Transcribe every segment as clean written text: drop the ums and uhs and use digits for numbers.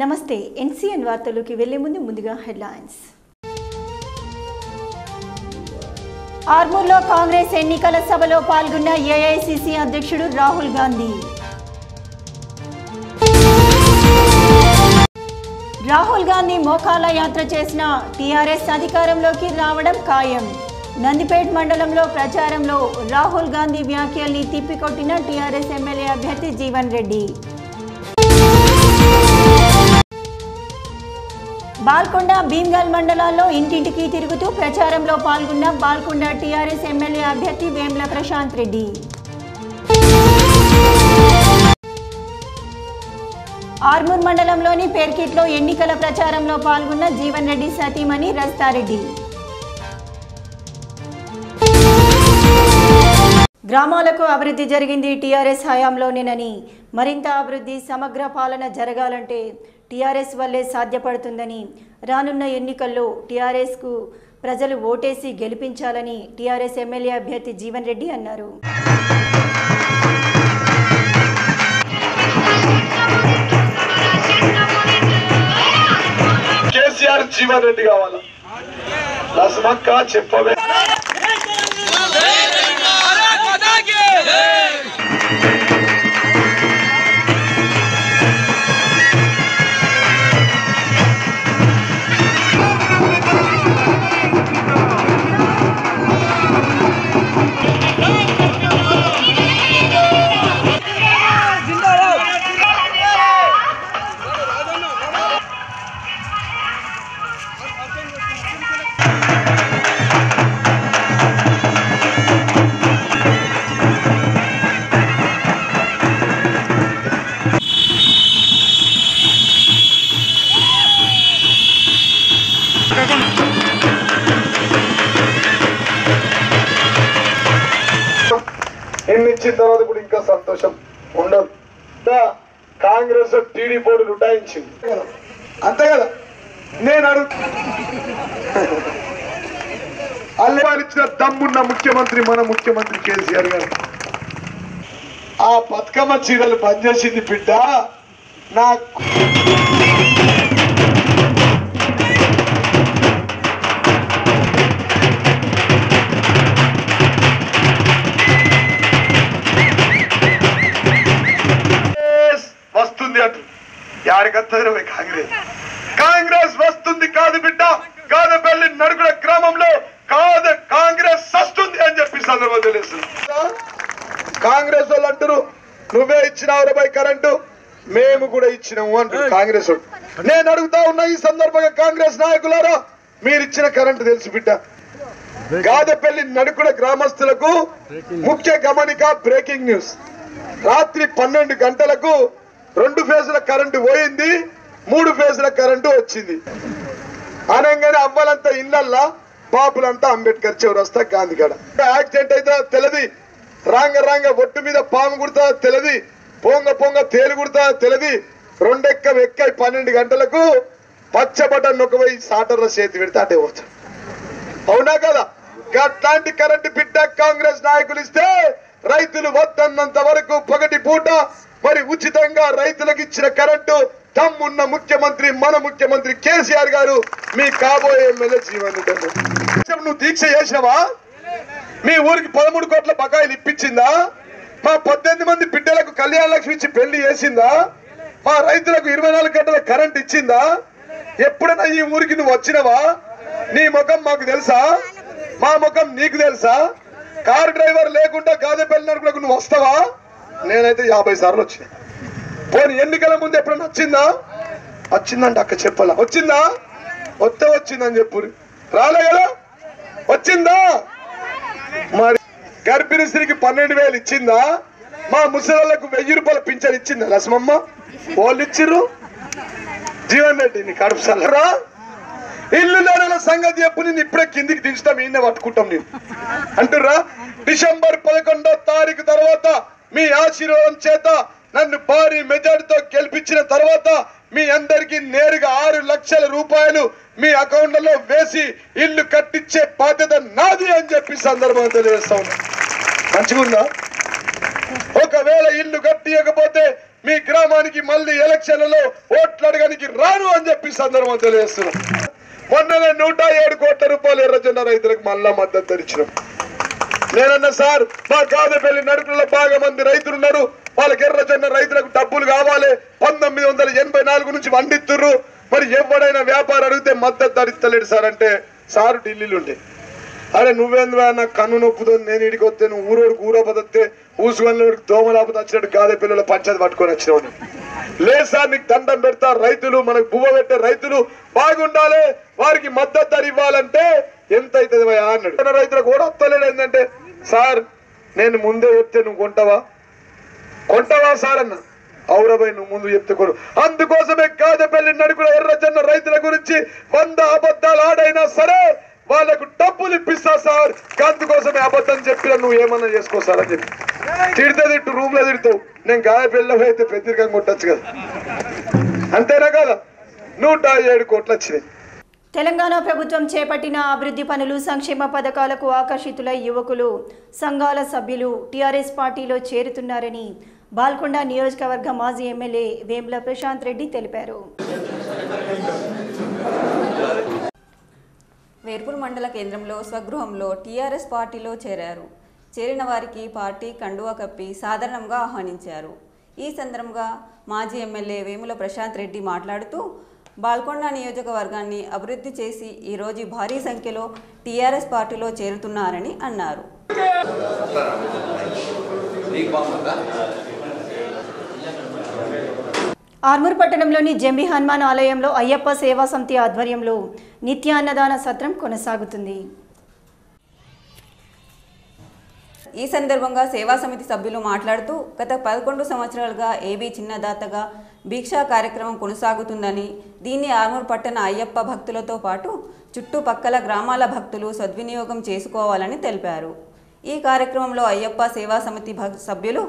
నమస్తే ఎన్సీఎన్ వార్తలకు వెళ్లే ముందుగా హెడ్లైన్స్. ఆర్మూర్లో కాంగ్రెస్ ఎన్నికల సభలో పాల్గొన్న ఏఐసీసీ అధ్యక్షుడు రాహుల్ గాంధీ. రాహుల్ గాంధీ మోకాల యాత్ర చేసిన టీఆర్ఎస్ అధికారంలోకి రావడం ఖాయం. నందిపేట్ మండలంలో ప్రచారంలో రాహుల్ గాంధీ వ్యాఖ్యల్ని తిప్పికొట్టిన టీఆర్ఎస్ ఎమ్మెల్యే అభ్యర్థి జీవన్ రెడ్డి. బాల్కొండ భీమ్గల్ మండలాల్లో ఇంటింటికి తిరుగుతూ ప్రచారంలో పాల్గొన్న బాల్కొండ టీఆర్ఎస్ ఎమ్మెల్యే అభ్యర్థి వేముల ప్రశాంత్ రెడ్డి. ఆర్మూర్ మండలంలోని పేర్కిట్లో ఎన్నికల ప్రచారంలో పాల్గొన్న జీవన్ రెడ్డి సతీమణి రస్తారెడ్డి. గ్రామాలకు అభివృద్ధి జరిగింది టీఆర్ఎస్ హయాంలోనేనని, మరింత అభివృద్ధి సమగ్ర పాలన జరగాలంటే టీఆర్ఎస్ వల్లే సాధ్యపడుతుందని, రానున్న ఎన్నికల్లో టీఆర్ఎస్కు ప్రజలు ఓటేసి గెలిపించాలని టీఆర్ఎస్ ఎమ్మెల్యే అభ్యర్థి జీవన్ రెడ్డి అన్నారు. కేసీఆర్ జీవన్ రెడ్డి కావాలా? లస్మక్క చెప్పవే. ఎన్నిచ్చిన తర్వాత కూడా ఇంకా సంతోషం ఉండదు. కాంగ్రెస్ టీడీ బోర్డు లుటాయించింది అంతే కదా. నేను అల్లిచ్చిన దమ్మున్న ముఖ్యమంత్రి మన ముఖ్యమంత్రి కేసీఆర్ గారు. ఆ బతుకమ్మ చీరలు బంద్ చేసింది బిడ్డ. నాకు వస్తుంది అటు యారికత్తది కాంగ్రెస్ వస్తుంది కాదు బిడ్డ. కాదపల్లి నడుగుల గ్రామంలో కాదు కాంగ్రెస్ వస్తుంది అని చెప్పి సందర్భం తెలుస్తుంది. కాంగ్రెస్ వాళ్ళు అంటారు నువ్వే ఇచ్చినావు రూపాయి కరెంటు, మేము కూడా ఇచ్చినాము అంటారు కాంగ్రెస్ వాళ్ళు. నేను అడుగుతా ఉన్నా ఈ సందర్భంగా కాంగ్రెస్ నాయకులారా, మీరు ఇచ్చిన కరెంటు తెలుసు బిడ్డ. గాదెపల్లి నడుకుల గ్రామస్తులకు ముఖ్య గమనిక, బ్రేకింగ్ న్యూస్. రాత్రి 12 గంటలకు 2 ఫేజుల కరెంటు పోయింది, 3 ఫేజుల కరెంటు వచ్చింది. అనగానే అవ్వాలంతా ఇళ్ళల్లా, బాబులంతా అంబేద్కర్ చౌరస్తా గాంధీగడ. యాక్సిడెంట్ అయితే తెలియదు, రాంగ ఒట్టు మీద పాము కుడతా తెలియదు, పొంగ తేలు కుడతా తెలియదు. 2 ఎక్కాయి 12 గంటలకు పచ్చబటన్ నొక్కవై సాటర్ల చేతి పెడితే అటే పోతాడు. అవునా కదా? అట్లాంటి కరెంటు బిడ్డ కాంగ్రెస్ నాయకులు ఇస్తే రైతులు వద్దన్నంత వరకు పగటి పూట మరి ఉచితంగా రైతులకు ఇచ్చిన కరెంటు దమ్మున్న ముఖ్యమంత్రి మన ముఖ్యమంత్రి కేసీఆర్ గారు, మీ కాబోయే ఎమ్మెల్యే జీవన్ రెడ్డి. నువ్వు దీక్ష చేసినవా? మీ ఊరికి 13 కోట్ల బకాయిలు ఇప్పించిందా? మా 18 మంది బిడ్డలకు కళ్యాణ లక్ష్మి ఇచ్చి పెళ్లి చేసిందా? మా రైతులకు 24 గంటల కరెంట్ ఇచ్చిందా? ఎప్పుడైనా ఈ ఊరికి నువ్వు వచ్చినవా? నీ ముఖం మాకు తెలుసా? మా ముఖం నీకు తెలుసా? కారు డ్రైవర్ లేకుండా గాదెపల్లి నడుకులకు నువ్వు వస్తావా? నేనైతే 50 సార్లు వచ్చిన. పోనీ ఎన్నికల ముందు ఎప్పుడన్నా వచ్చిందా? వచ్చిందంటే అక్క చెప్పాలా? వచ్చిందా? వచ్చిందని చెప్పు. రాలే కదా? వచ్చిందా? మరి గర్భిణీ స్త్రీకి 12,000 ఇచ్చిందా? మా ముసలాళ్లకు 1000 రూపాయల పింఛన్ ఇచ్చిందా లక్ష్మమ్మ? వాళ్ళు ఇచ్చిర్రు. జీవన్ రెడ్డి నీ కడుపు సలరా. ఇల్లు లేని సంగతి చెప్పు, నేను ఇప్పుడే కిందికి దించుతాం, ఈయన పట్టుకుంటాం నేను అంటుర్రా. డిసెంబర్ 11వ తారీఖు తర్వాత మీ ఆశీర్వాదం చేత నన్ను భారీ మెజార్టీతో గెలిపించిన తర్వాత మీ అందరికీ నేరుగా 6 లక్షల రూపాయలు మీ అకౌంట్లలో వేసి ఇల్లు కట్టించే బాధ్యత నాది అని చెప్పి సందర్భంగా తెలియజేస్తా ఉన్నా. మంచిగుందా? ఒకవేళ ఇల్లు కట్టియకపోతే మీ గ్రామానికి మళ్ళీ ఎలక్షన్లలో ఓట్లు అడగడానికి రాను అని చెప్పి సందర్భం తెలియజేస్తున్నాం. మొన్ననే 107 కోట్ల రూపాయలు ఎర్రజొన్న రైతులకు మళ్ళా మద్దతు ఇచ్చినాం. నేనన్నా సార్, మా కాదపల్లి నడుకులలో బాగా మంది రైతులు ఉన్నారు, వాళ్ళకి ఎర్రజొన్న రైతులకు డబ్బులు కావాలి, 1984 నుంచి వండిస్తుర్రు, మరి ఎవడైనా వ్యాపారం అడిగితే మద్దతు ధర ఇస్తలేడు సార్ అంటే, సారు ఢిల్లీలో ఉండే, అరే నువ్వేందువా నాకు కన్ను నొప్పుతో నేను ఇడికి వస్తే నువ్వు ఊరోడికి ఊరోపదొస్తే ఊసుకొని దోమలాపత వచ్చినట్టు గాదే పిల్లల పంచాయతీ పట్టుకొని వచ్చినావు. లేదు సార్, నీకు దండం పెడతా, రైతులు మనకు బువ్వ పెట్టే రైతులు బాగుండాలి, వారికి మద్దతు ధర ఇవ్వాలంటే ఎంత అవుతుంది భయ అన్నాడు. రైతులకు కూడా వస్తలేడు. ఏంటంటే సార్ నేను ముందే చెప్తే నువ్వు కొంటావా సార్ అన్న. ఔరబాయ్ నువ్వు ముందు చెప్తే కొను. అందుకోసమే కాదపల్లి నడుకుల ఎర్రజొన్న రైతుల గురించి 100 అబద్ధాలు ఆడైనా సరే వాళ్ళకు డబ్బులు ఇప్పిస్తా సార్, అందుకోసమే అబద్ధం చెప్పినా నువ్వు ఏమన్నా చేసుకో సార్ అని చెప్పి తిడితే తిట్టు, రూమ్ లో తిడతావు. నేను కాదపల్లి అయితే పెద్దరికంగా కొట్టచ్చు కదా, అంతేనా కదా. 107 కోట్లు వచ్చినాయి. తెలంగాణ ప్రభుత్వం చేపట్టిన అభివృద్ధి పనులు, సంక్షేమ పథకాలకు ఆకర్షితులై యువకులు, సంఘాల సభ్యులు టీఆర్ఎస్ పార్టీలో చేరుతున్నారని బాల్కొండ నియోజకవర్గ మాజీ ఎమ్మెల్యే వేముల ప్రశాంత్ రెడ్డి తెలిపారు. వేర్పూర్ మండల కేంద్రంలో స్వగృహంలో టీఆర్ఎస్ పార్టీలో చేరారు. చేరిన వారికి పార్టీ కండువా కప్పి సాధారణంగా ఆహ్వానించారు. ఈ సందర్భంగా మాజీ ఎమ్మెల్యే వేముల ప్రశాంత్ రెడ్డి మాట్లాడుతూ బాల్కొండ నియోజకవర్గాన్ని అభివృద్ధి చేసి ఈరోజు భారీ సంఖ్యలో టీఆర్ఎస్ పార్టీలో చేరుతున్నారని అన్నారు. ఆర్మూర్ పట్టణంలోని జంబి హనుమాన్ ఆలయంలో అయ్యప్ప సేవా సమితి ఆధ్వర్యంలో నిత్యాన్నదాన సత్రం కొనసాగుతుంది. ఈ సందర్భంగా సేవా సమితి సభ్యులు మాట్లాడుతూ గత 11 సంవత్సరాలుగా ఏబీ చిన్నదాతగా భిక్షా కార్యక్రమం కొనసాగుతుందని, దీన్ని ఆర్మూర్ పట్టణ అయ్యప్ప భక్తులతో పాటు చుట్టుపక్కల గ్రామాల భక్తులు సద్వినియోగం చేసుకోవాలని తెలిపారు. ఈ కార్యక్రమంలో అయ్యప్ప సేవా సమితి సభ్యులు,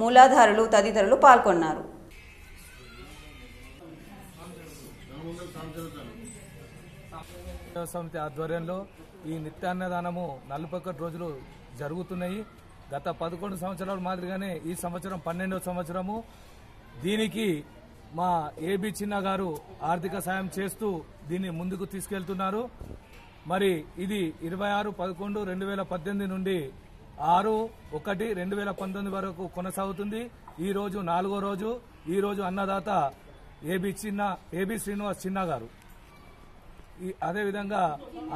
మూలాధారులు తదితరులు పాల్గొన్నారు. సమితి ఆధ్వర్యంలో ఈ నిత్యాన్నదానము 41 రోజులు జరుగుతున్నాయి. గత 11 సంవత్సరాల మాదిరిగానే ఈ సంవత్సరం 12వ సంవత్సరము. దీనికి మా ఏబీ చిన్న గారు ఆర్థిక సాయం చేస్తూ దీన్ని ముందుకు తీసుకెళ్తున్నారు. మరి ఇది 26/11/2018 నుండి 6/1/2019 వరకు కొనసాగుతుంది. ఈ రోజు 4వ రోజు. ఈ రోజు అన్నదాత ఏబీ శ్రీనివాస్ చిన్న గారు. అదేవిధంగా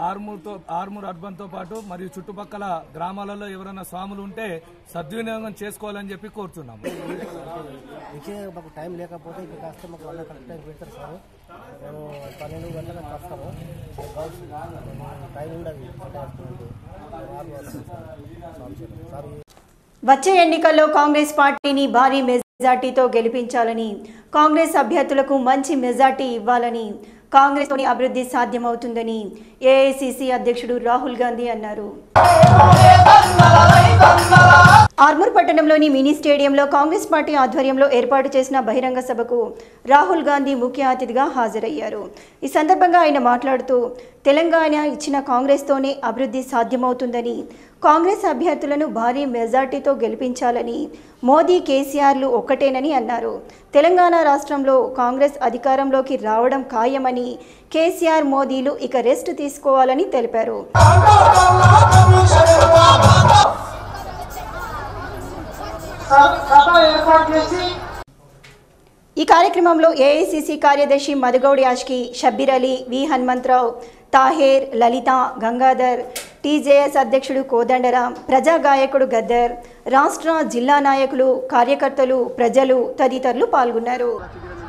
ఆర్మూర్ అర్బన్తో పాటు మరియు చుట్టుపక్కల గ్రామాలలో ఎవరైనా స్వాములు ఉంటే సద్వినియోగం చేసుకోవాలని చెప్పి కోరుతున్నాము. మాకు టైం లేకపోతే ఇక్కడ కాస్త మాకు వాళ్ళ కరెక్ట్ టైం పెడతారు సార్. మేము 12 గంటలకు వస్తాము. టైం ఉండదు. వచ్చే ఎన్నికల్లో కాంగ్రెస్ పార్టీని భారీ మెజార్టీతో గెలిపించాలని, కాంగ్రెస్ అభ్యర్థులకు మంచి మెజార్టీ ఇవ్వాలని, కాంగ్రెస్తోని అభివృద్ధి సాధ్యమవుతుందని ఏఐసిసి అధ్యక్షుడు రాహుల్ గాంధీ అన్నారు. ఆర్మూర్ పట్టణంలోని మినీ స్టేడియంలో కాంగ్రెస్ పార్టీ ఆధ్వర్యంలో ఏర్పాటు చేసిన బహిరంగ సభకు రాహుల్ గాంధీ ముఖ్య అతిథిగా హాజరయ్యారు. ఈ సందర్భంగా ఆయన మాట్లాడుతూ తెలంగాణ ఇచ్చిన కాంగ్రెస్తోనే అభివృద్ధి సాధ్యమవుతుందని, కాంగ్రెస్ అభ్యర్థులను భారీ మెజార్టీతో గెలిపించాలని, మోదీ కేసీఆర్లు ఒక్కటేనని అన్నారు. తెలంగాణ రాష్ట్రంలో కాంగ్రెస్ అధికారంలోకి రావడం ఖాయమని, కేసీఆర్ మోదీలు ఇక రెస్ట్ తీసుకోవాలని తెలిపారు. ఈ కార్యక్రమంలో ఏఐసిసి కార్యదర్శి మధుగౌడి ఆష్కి, షబ్బీర్ అలీ, వి హనుమంతరావు, తాహేర్, లలిత, గంగాధర్, టీజేఎస్ అధ్యక్షుడు కోదండరాం, ప్రజా గాయకుడు గద్దర్, రాష్ట్ర జిల్లా నాయకులు, కార్యకర్తలు, ప్రజలు తదితరులు పాల్గొన్నారు.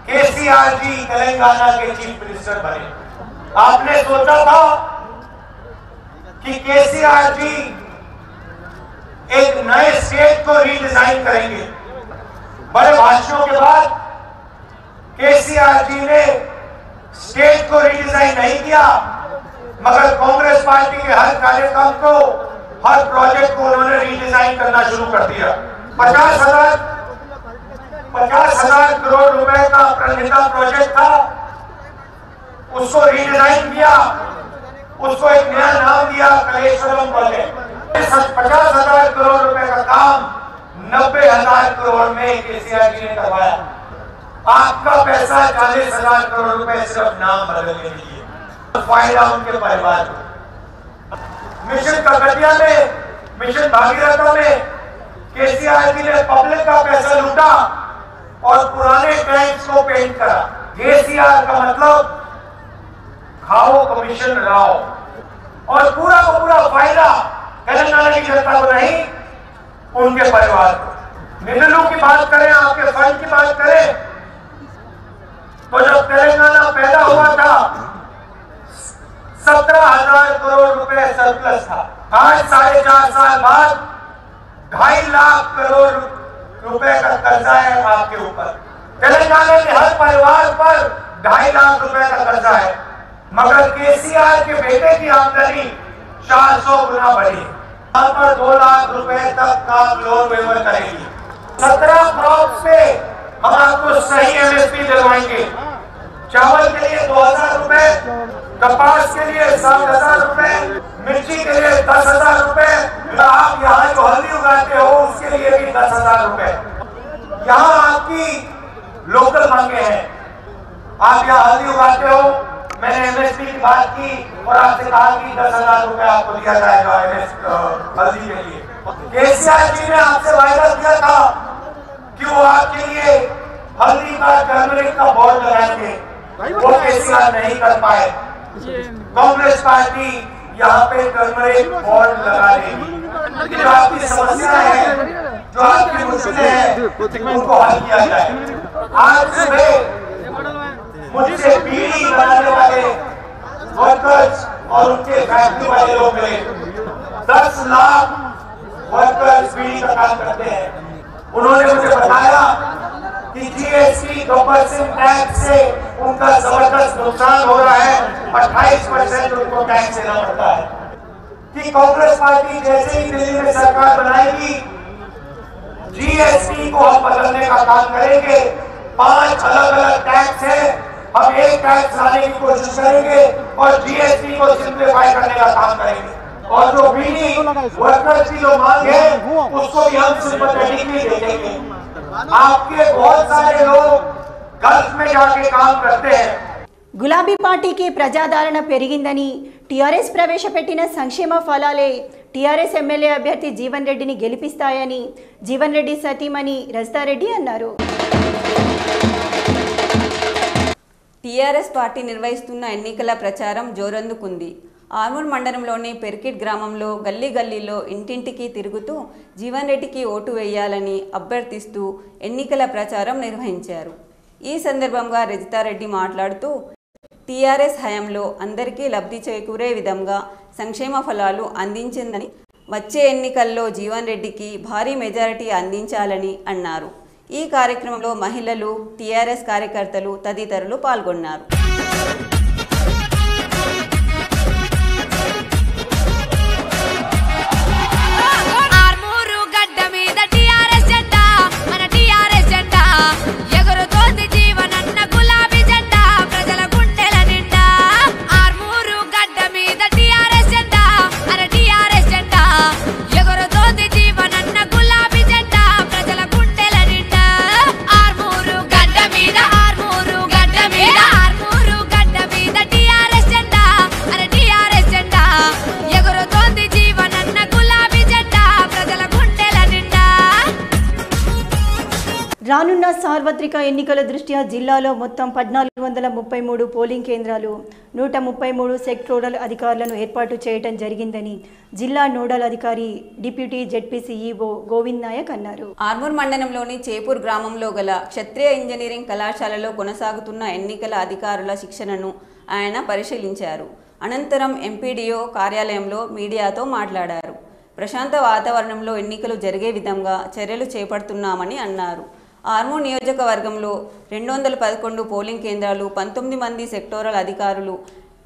केसीआर जी तेलंगाना के चीफ मिनिस्टर बने. आपने सोचा था कि केसीआर जी एक नए स्टेट को रीडिजाइन करेंगे. बड़े भाषणों के बाद केसीआर जी ने स्टेट को रीडिजाइन नहीं किया, मगर कांग्रेस पार्टी के हर कार्यक्रम को, हर प्रोजेक्ट को उन्होंने रीडिजाइन करना शुरू कर दिया. 50,000 करोड़ रुपए का प्रणिता प्रोजेक्ट था, उसको रीडिजाइन किया, उसको एक नया नाम दिया कलेश्वरम प्रोजेक्ट. 50,000 करोड़ रुपए का काम 90,000 करोड़ में केसीआर जी ने करवाया। आपका पैसा 40,000 करोड़ रुपए सिर्फ नाम बदलने के लिए, फायदा उनके परिवार को। मिशन कलकतिया में, मिशन भागीरथ में केसीआर जी ने पब्लिक का पैसा लूटा और पुराने टैंक्स को पेंट करा। केसीआर का मतलब खाओ कमीशन लाओ, और पूरा का पूरा फायदा तेलंगाना की जनता को नहीं, उनके परिवार को। निधनों की बात करें, आपके फंड की बात करें, तो जब तेलंगाना पैदा हुआ था 17,000 करोड़ रुपए सरप्लस था। आज 4.5 साल बाद 2.5 लाख करोड़ रुपए का कर्जा है आपके ऊपर। तेलंगाना के हर परिवार पर 2.5 लाख रुपए का कर्जा है, मगर केसीआर के बेटे की आमदनी 400 गुना बढ़ी। यहाँ पर 2 लाख रुपए तक का लोन वेवर करेगी। 17 क्रॉप पे हम आपको सही एमएसपी दिलवाएंगे। चावल के लिए 2,000 रुपए, कपास के लिए 7,000 रुपए, मिर्ची के लिए 10,000 रुपए, आप यहाँ जो हल्दी उगाते हो उसके लिए भी 10,000 रुपए। यहाँ आपकी लोकल मांगे हैं, आप यहाँ हल्दी उगाते हो, मैंने एमएसपी की बात की और आपसे कहा कि 10,000 रुपए आपको दिया जाएगा हल्दी के लिए। केसीआर जी ने आपसे वायदा किया था कि वो आपके लिए हल्दी का टर्मरिक का बोर्ड लगाएंगे, वो केसीआर नहीं कर पाए। कांग्रेस पार्टी यहाँ पे टर्मरिक बोर्ड लगा देगी। जो आपकी समस्या है, जो आपकी मुश्किलें हैं, उनको हल किया जाए। आज सुबह मुझसे बीड़ी बनाने वाले वर्कर्स और उनके फैक्ट्री वाले लोग मिले। 10 लाख वर्कर्स बीड़ी का काम करते हैं। उन्होंने मुझे बताया कि जीएसटी 2% टैक्स से उनका जबरदस्त नुकसान हो रहा है, 28% उनको टैक्स देना पड़ता है। कि कांग्रेस पार्टी जैसे ही दिल्ली में सरकार बनाएगी, जीएसटी को हम बदलने का काम करेंगे। 5 अलग-अलग टैक्स है, हम एक टैक्स लाने की कोशिश करेंगे और जीएसटी को सिंप्लीफाई करने का काम करेंगे। और जो बीड़ी वर्कर्स की जो मांग है, उसको भी हम सिंपैथेटिकली देखेंगे। आपके बहुत सारे लोग गल्फ में जाके काम करते हैं। గులాబీ పార్టీకి ప్రజాదరణ పెరిగిందని టీఆర్ఎస్ ప్రవేశపెట్టిన సంక్షేమ ఫలాలే టీఆర్ఎస్ ఎమ్మెల్యే అభ్యర్థి జీవన్ రెడ్డిని గెలిపిస్తాయని జీవన్ రెడ్డి సతీమణి రజితారెడ్డి అన్నారు. టీఆర్ఎస్ పార్టీ నిర్వహిస్తున్న ఎన్నికల ప్రచారం జోరందుకుంది. ఆర్మూర్ మండలంలోని పెర్కిట్ గ్రామంలో గల్లీ గల్లీలో ఇంటింటికి తిరుగుతూ జీవన్ రెడ్డికి ఓటు వేయాలని అభ్యర్థిస్తూ ఎన్నికల ప్రచారం నిర్వహించారు. ఈ సందర్భంగా రజితారెడ్డి మాట్లాడుతూ టీఆర్ఎస్ హయాంలో అందరికీ లబ్ధి చేకూరే విధంగా సంక్షేమ ఫలాలు అందించిందని, వచ్చే ఎన్నికల్లో జీవన్ రెడ్డికి భారీ మెజారిటీ అందించాలని అన్నారు. ఈ కార్యక్రమంలో మహిళలు, టీఆర్ఎస్ కార్యకర్తలు తదితరులు పాల్గొన్నారు. రానున్న సార్వత్రిక ఎన్నికల దృష్ట్యా జిల్లాలో మొత్తం 1433 పోలింగ్ కేంద్రాలు, 133 సెక్టోరల్ అధికారులను ఏర్పాటు చేయడం జరిగిందని జిల్లా నోడల్ అధికారి డిప్యూటీ జెడ్పీసీఈఓ గోవింద్ నాయక్ అన్నారు. ఆర్మూర్ మండలంలోని చేపూర్ గ్రామంలో గల క్షత్రియ ఇంజనీరింగ్ కళాశాలలో కొనసాగుతున్న ఎన్నికల అధికారుల శిక్షణను ఆయన పరిశీలించారు. అనంతరం ఎంపీడీఓ కార్యాలయంలో మీడియాతో మాట్లాడారు. ప్రశాంత వాతావరణంలో ఎన్నికలు జరిగే విధంగా చర్యలు చేపడుతున్నామని అన్నారు. ఆర్మూర్ నియోజకవర్గంలో 211 పోలింగ్ కేంద్రాలు, 19 మంది సెక్టోరల్ అధికారులు,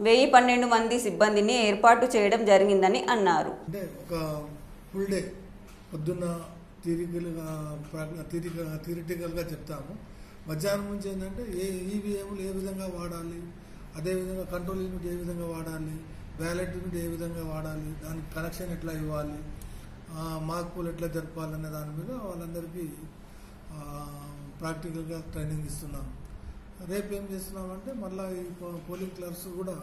1012 మంది సిబ్బందిని ఏర్పాటు చేయడం జరిగిందని అన్నారు. అంటే ఒక ఫుల్ డే పొద్దున్న థియరిటికల్గా చెప్తాము. మధ్యాహ్నం నుంచి ఏంటంటే ఈవీఎంలు ఏ విధంగా వాడాలి, అదేవిధంగా కంట్రోల్ యూనిట్ ఏ విధంగా వాడాలి, బ్యాలెట్ యూనిట్ ఏ విధంగా వాడాలి, దానికి కనెక్షన్ ఎట్లా ఇవ్వాలి, మాక్ పోల్ ఎట్లా జరపాలనే దాని మీద వాళ్ళందరికీ ప్రాక్టికల్గా ట్రైనింగ్ ఇస్తున్నాం. రేపు ఏం చేస్తున్నామంటే మళ్ళీ ఈ పోలింగ్ క్లర్క్స్ కూడా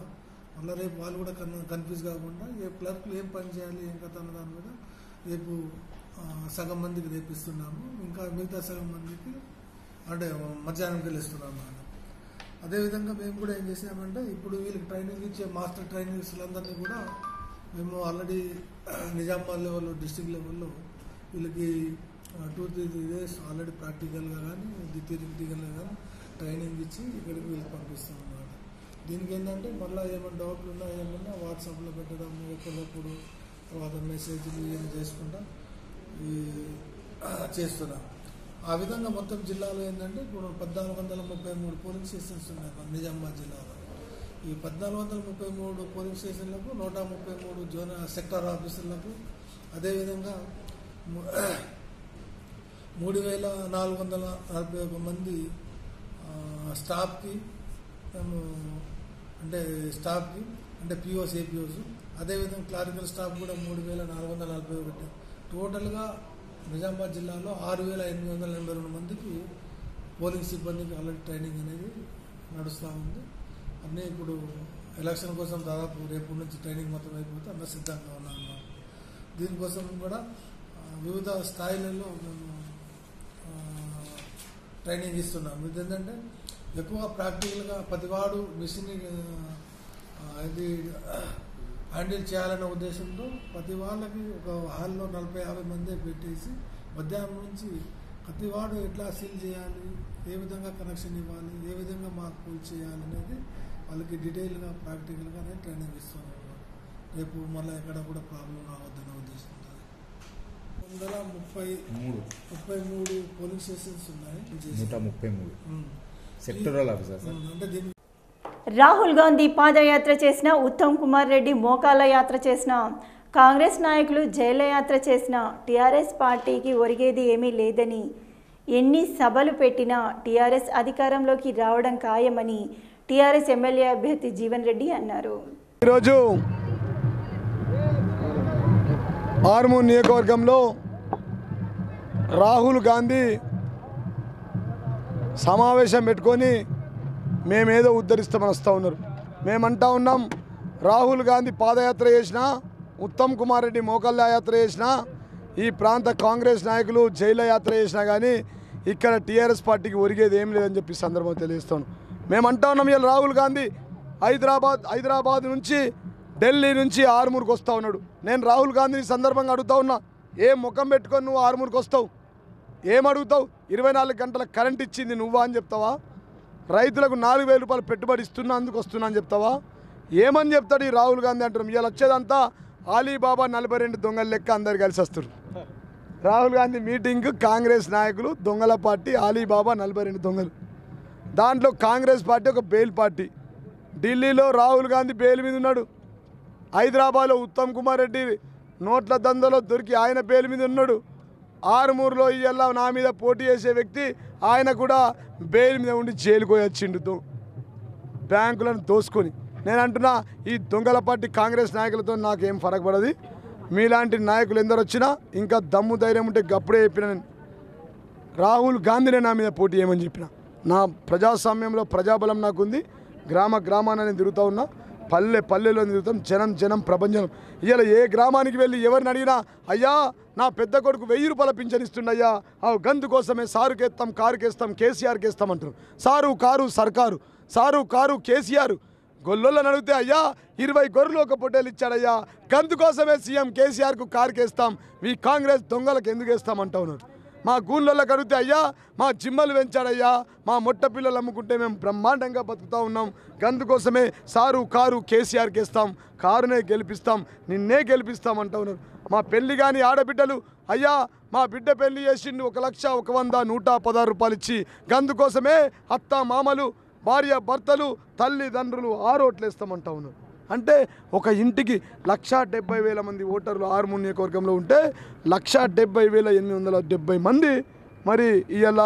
మళ్ళీ రేపు వాళ్ళు కూడా కన్ఫ్యూజ్ కాకుండా ఏ క్లర్క్లు ఏం పని చేయాలి ఏం కథ అన్న దాని మీద రేపు సగం మందికి రేపిస్తున్నాము. ఇంకా మిగతా సగం మందికి అంటే మధ్యాహ్నంకి వెళ్ళిస్తున్నాం అన్నమాట. అదేవిధంగా మేము కూడా ఏం చేసామంటే ఇప్పుడు వీళ్ళకి ట్రైనింగ్ ఇచ్చే మాస్టర్ ట్రైనర్స్లందరినీ కూడా మేము ఆల్రెడీ నిజామాబాద్ లెవెల్లో డిస్ట్రిక్ట్ లెవెల్లో వీళ్ళకి 2-3 days ఆల్రెడీ ప్రాక్టికల్గా కానీ థియరిటికల్గా కానీ ట్రైనింగ్ ఇచ్చి ఇక్కడికి వీళ్ళకి పంపిస్తాం అన్నమాట. దీనికి ఏంటంటే మళ్ళీ ఏమైనా డౌట్లు ఉన్నా ఏమన్నా వాట్సాప్లో పెట్టడం ఒకరిప్పుడు తర్వాత మెసేజ్లు ఏమైనా చేసుకుంటా చేస్తున్నాం. ఆ విధంగా మొత్తం జిల్లాలో ఏంటంటే ఇప్పుడు 1433 పోలింగ్ స్టేషన్స్ ఉన్నాయి నిజామాబాద్ జిల్లాలో. ఈ 1433 పోలింగ్ స్టేషన్లకు 133 జోనల్ సెక్టార్ ఆఫీసర్లకు అదేవిధంగా 3441 మంది స్టాఫ్కి అంటే పిఓస్ ఏపీఓస్ అదేవిధంగా క్లారికల్ స్టాఫ్ కూడా 3441. టోటల్గా నిజామాబాద్ జిల్లాలో 6882 మందికి పోలింగ్ సిబ్బందికి ఆల్రెడీ ట్రైనింగ్ అనేది నడుస్తూ ఉంది. అన్నీ ఇప్పుడు ఎలక్షన్ కోసం దాదాపు రేపు నుంచి ట్రైనింగ్ మొత్తం అయిపోతే అందరూ సిద్ధంగా ఉన్నామన్నమాట. దీనికోసం కూడా వివిధ స్థాయిలలో మేము ట్రైనింగ్ ఇస్తున్నాం. ఇదేంటంటే ఎక్కువ ప్రాక్టికల్గా ప్రతివాడు మిషన్ ఇది హ్యాండిల్ చేయాలనే ఉద్దేశంతో ప్రతి వాళ్ళకి ఒక హాల్లో 40-50 మంది పెట్టేసి మధ్యాహ్నం నుంచి ప్రతివాడు ఎట్లా సీల్ చేయాలి, ఏ విధంగా కనెక్షన్ ఇవ్వాలి, ఏ విధంగా మాకు పోల్ చేయాలి అనేది వాళ్ళకి డీటెయిల్గా ప్రాక్టికల్గానే ట్రైనింగ్ ఇస్తున్నాం. రేపు మళ్ళీ ఎక్కడ కూడా ప్రాబ్లం రావద్దనే ఉద్దేశంతో 133 పోలింగ్ స్టేషన్స్ ఉన్నాయి. 133 సెక్టరల్ ఆఫీసర్ అంటే దీనికి రాహుల్ గాంధీ పాదయాత్ర చేసిన, ఉత్తమ్ కుమార్ రెడ్డి మోకాళ్ళ యాత్ర చేసిన, కాంగ్రెస్ నాయకులు జైళ్ల యాత్ర చేసిన టీఆర్ఎస్ పార్టీకి ఒరిగేది ఏమీ లేదని, ఎన్ని సభలు పెట్టినా టీఆర్ఎస్ అధికారంలోకి రావడం ఖాయమని టీఆర్ఎస్ ఎమ్మెల్యే అభ్యర్థి జీవన్ రెడ్డి అన్నారు. ఈరోజు ఆర్మూర్ నియోజకవర్గంలో రాహుల్ గాంధీ సమావేశం పెట్టుకొని మేమేదో ఉద్ధరిస్తామని వస్తూ ఉన్నారు. మేమంటా ఉన్నాం రాహుల్ గాంధీ పాదయాత్ర చేసినా, ఉత్తమ్ కుమార్ రెడ్డి మోకళ్ళ యాత్ర చేసినా, ఈ ప్రాంత కాంగ్రెస్ నాయకులు జైల యాత్ర చేసినా కానీ ఇక్కడ టీఆర్ఎస్ పార్టీకి ఒరిగేది ఏం లేదని చెప్పి సందర్భంగా తెలియజేస్తాను. మేమంటా ఉన్నాం ఇలా రాహుల్ గాంధీ హైదరాబాద్ నుంచి ఢిల్లీ నుంచి ఆర్మూర్కి వస్తూ ఉన్నాడు. నేను రాహుల్ గాంధీని సందర్భంగా అడుగుతా ఉన్నా, ఏ ముఖం పెట్టుకొని నువ్వు ఆర్మూర్కి వస్తావు? ఏమడుగుతావు? 24 గంటల కరెంట్ ఇచ్చింది నువ్వా అని చెప్తావా? రైతులకు 4,000 రూపాయలు పెట్టుబడి ఇస్తున్నందుకు వస్తున్నా అని చెప్తావా? ఏమని చెప్తాడు ఈ రాహుల్ గాంధీ అంటున్నాం. ఇవాళ వచ్చేదంతా అలీబాబా 42 దొంగల లెక్క అందరు కలిసి వస్తారు. రాహుల్ గాంధీ మీటింగ్కు కాంగ్రెస్ నాయకులు దొంగల పార్టీ, అలీబాబా 42 దొంగలు. దాంట్లో కాంగ్రెస్ పార్టీ ఒక బెయిల్ పార్టీ. ఢిల్లీలో రాహుల్ గాంధీ బెయిల్ మీద ఉన్నాడు. హైదరాబాద్లో ఉత్తమ్ కుమార్ రెడ్డి నోట్ల దందలో దొరికి ఆయన బెయిల్ మీద ఉన్నాడు. ఆరుమూరులో ఇయ్యాల నా మీద పోటీ చేసే వ్యక్తి ఆయన కూడా బెయిల్ మీద ఉండి జైలుకు వచ్చిండు బ్యాంకులను దోసుకొని. నేను అంటున్నా ఈ దొంగల పార్టీ కాంగ్రెస్ నాయకులతో నాకేం ఫరక్ పడదు. మీలాంటి నాయకులు ఎందరు వచ్చినా ఇంకా దమ్ము ధైర్యం ఉంటే గప్పుడే చెప్పిన నేను రాహుల్ గాంధీనే నా మీద పోటీ చేయమని చెప్పిన. నా ప్రజాస్వామ్యంలో ప్రజాబలం నాకుంది. గ్రామాన్ని తిరుగుతూ ఉన్నా, పల్లెలో తిరుగుతాం, జనం ప్రపంచం. ఇవాళ ఏ గ్రామానికి వెళ్ళి ఎవరిని అడిగినా అయ్యా నా పెద్ద కొడుకు 1000 రూపాయల పింఛన్ ఇస్తుండయ్యా, గందు కోసమే సారుకేస్తాం కారుకేస్తాం కేసీఆర్కి వేస్తాం అంటారు. సారు కారు సర్కారు, సారు కారు కేసీఆర్. గొల్లోళ్ళని అడిగితే అయ్యా 20 గొర్రెలు ఒక పొట్టేలు ఇచ్చాడయ్యా, గందు కోసమే సీఎం కేసీఆర్కు కారుకేస్తాం, ఈ కాంగ్రెస్ దొంగలకు ఎందుకు వేస్తామంటా ఉన్నారు. మా గూళ్ళకి అడిగితే అయ్యా మా జిమ్మలు పెంచాడయ్యా, మా మొట్ట పిల్లలు అమ్ముకుంటే మేము బ్రహ్మాండంగా బతుకుతూ ఉన్నాం, గందుకోసమే సారు కారు కేసీఆర్కి వేస్తాం, కారునే గెలిపిస్తాం, నిన్నే గెలిపిస్తాం అంటూ ఉన్నారు. మా పెళ్లి కానీ ఆడబిడ్డలు అయ్యా మా బిడ్డ పెళ్లి చేసిండు 1,00,000 100 116 రూపాయలు ఇచ్చి, గందుకోసమే అత్త మామలు భార్య భర్తలు తల్లిదండ్రులు 6 ఓట్లు వేస్తామంటా ఉన్నారు. అంటే ఒక ఇంటికి 1,70,000 మంది ఓటర్లు ఆర్మూర్ నియోజకవర్గంలో ఉంటే 1,70,870 మంది మరి ఇవాళ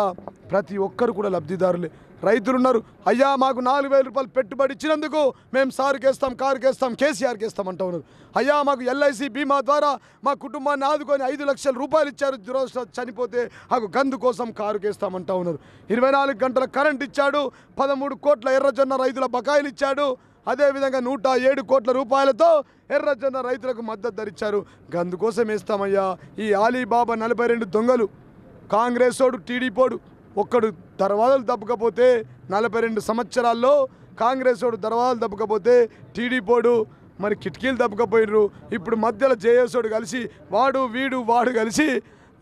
ప్రతి ఒక్కరు కూడా లబ్ధిదారులే. రైతులు ఉన్నారు. అయ్యా మాకు 4,000 రూపాయలు పెట్టుబడి ఇచ్చినందుకు మేము సారుకేస్తాం, కారుకేస్తాం, కేసీఆర్కి ఇస్తాం అంటూ ఉన్నారు. అయ్యా మాకు LIC బీమా ద్వారా మా కుటుంబాన్ని ఆదుకొని 5 లక్షల రూపాయలు ఇచ్చారు, దురదృష్ట చనిపోతే మాకు గందు కోసం కారుకేస్తామంటూ ఉన్నారు. 24 గంటల కరెంట్ ఇచ్చాడు, 13 కోట్ల ఎర్రజొన్న రైతుల బకాయిలు ఇచ్చాడు. అదేవిధంగా 107 కోట్ల రూపాయలతో ఎర్రజొన్న రైతులకు మద్దతు ధరిచ్చారు. గందుకోసం వేస్తామయ్యా. ఈ ఆలీబాబా 42 దొంగలు, కాంగ్రెస్ ఓడు టీడీపోడు ఒక్కడు దర్వాజాలు దప్పకపోతే 42 సంవత్సరాల్లో కాంగ్రెస్ ఓడు దర్వాజాలు దప్పకపోతే టీడీపోడు మరి కిటికీలు దప్పకపోయినరు. ఇప్పుడు మధ్యలో జేఎస్ఓడు కలిసి వాడు కలిసి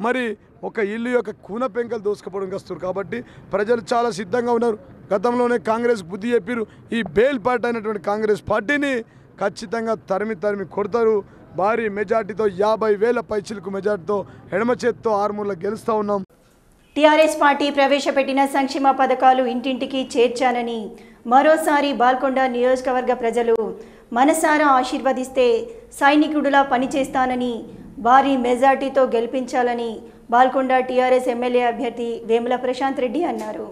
మరి ఒక ఇల్లు యొక్క కూన పెంకలు దోసుకపోవడానికి వస్తారు. కాబట్టి ప్రజలు చాలా సిద్ధంగా ఉన్నారు. గతంలోనే కాంగ్రెస్ బుద్ధి చెప్పారు. ఈ బేల్ పార్టీ అయినటువంటి కాంగ్రెస్ పార్టీని ఖచ్చితంగా తరిమి కొడతారు. భారీ మెజార్టీతో 50,000 పైచిలకు మెజార్టీతో ఎడమ చేత్తో ఆర్మూర్లో గెలుస్తూ ఉన్నాం. టీఆర్ఎస్ పార్టీ ప్రవేశపెట్టిన సంక్షేమ పథకాలు ఇంటింటికి చేర్చానని మరోసారి బాల్కొండ నియోజకవర్గ ప్రజలు మనసారా ఆశీర్వదిస్తే సైనికుడిలా పనిచేస్తానని భారీ మెజార్టీతో గెలిపించాలని బాల్కొండ టీఆర్ఎస్ ఎమ్మెల్యే అభ్యర్థి వేముల ప్రశాంత్ రెడ్డి అన్నారు.